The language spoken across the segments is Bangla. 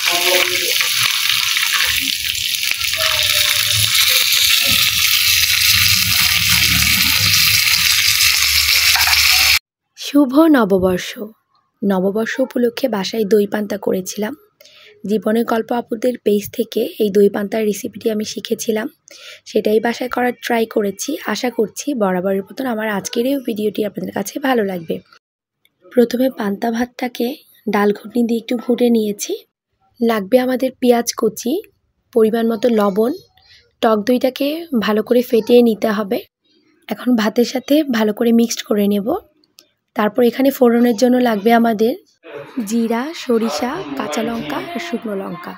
শুভ নববর্ষ। নববর্ষ উপলক্ষে বাসায় দই পান্তা করেছিলাম। জীবনের গল্প আপুদের পেজ থেকে এই দই পান্তার রেসিপিটি আমি শিখেছিলাম, সেটাই বাসায় করার ট্রাই করেছি। আশা করছি বরাবরের মতন আমার আজকের এই ভিডিওটি আপনাদের কাছে ভালো লাগবে। প্রথমে পান্তা ভাতটাকে ডাল ঘুটনি দিয়ে একটু ঘুটে নিয়েছি। লাগবে আমাদের পেঁয়াজ কুচি, পরিমাণ মতো লবণ, টক দইটাকে ভালো করে ফেটিয়ে নিতে হবে। এখন ভাতের সাথে ভালো করে মিক্সড করে নেব। তারপর এখানে ফোড়নের জন্য লাগবে আমাদের জিরা, সরিষা, কাঁচা লঙ্কা আর শুকনো লঙ্কা।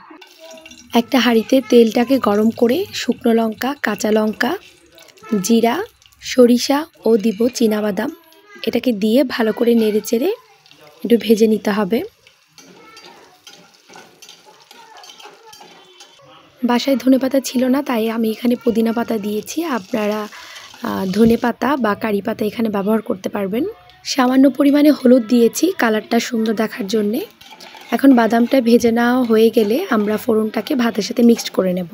একটা হাঁড়িতে তেলটাকে গরম করে শুকনো লঙ্কা, কাঁচা লঙ্কা, জিরা, সরিষা ও দিব চীনাবাদাম, এটাকে দিয়ে ভালো করে নেড়ে চেড়ে একটু ভেজে নিতে হবে। বাসায় ধনেপাতা ছিল না, তাই আমি এখানে পুদিনা পাতা দিয়েছি। আপনারা ধনে পাতা বা কারি পাতা এখানে ব্যবহার করতে পারবেন। সামান্য পরিমাণে হলুদ দিয়েছি কালারটা সুন্দর দেখার জন্যে। এখন বাদামটা ভেজে নেওয়া হয়ে গেলে আমরা ফোড়নটাকে ভাতের সাথে মিক্সড করে নেব।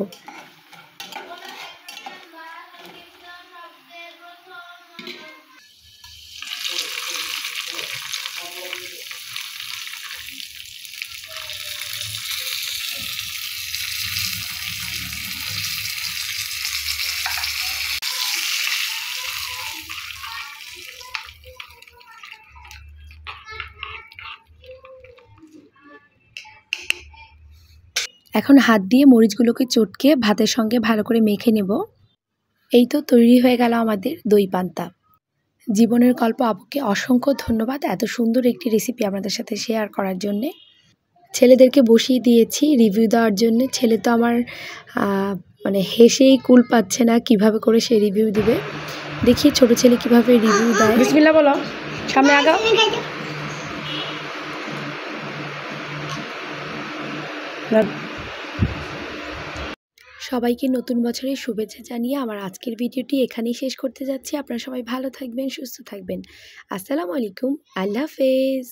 এখন হাত দিয়ে মরিচগুলোকে চটকে ভাতের সঙ্গে ভালো করে মেখে নেব। এই তো তৈরি হয়ে গেল আমাদের দই পান্তা। জীবনের গল্প আপুকে অসংখ্য ধন্যবাদ এত সুন্দর একটি রেসিপি আমাদের সাথে শেয়ার করার জন্যে। ছেলেদেরকে বসিয়ে দিয়েছি রিভিউ দেওয়ার জন্য। ছেলে তো আমার হেসেই কুল পাচ্ছে না কিভাবে করে সে রিভিউ দিবে। দেখি ছোট ছেলে কিভাবে রিভিউ দেয়। বিসমিল্লাহ বলো, সামনে আগাও। সবাইকে নতুন বছরের শুভেচ্ছা জানিয়ে আমার আজকের ভিডিওটি এখানেই শেষ করতে যাচ্ছি। আপনারা সবাই ভালো থাকবেন, সুস্থ থাকবেন। আসসালামু আলাইকুম, আল্লাহ হাফেজ।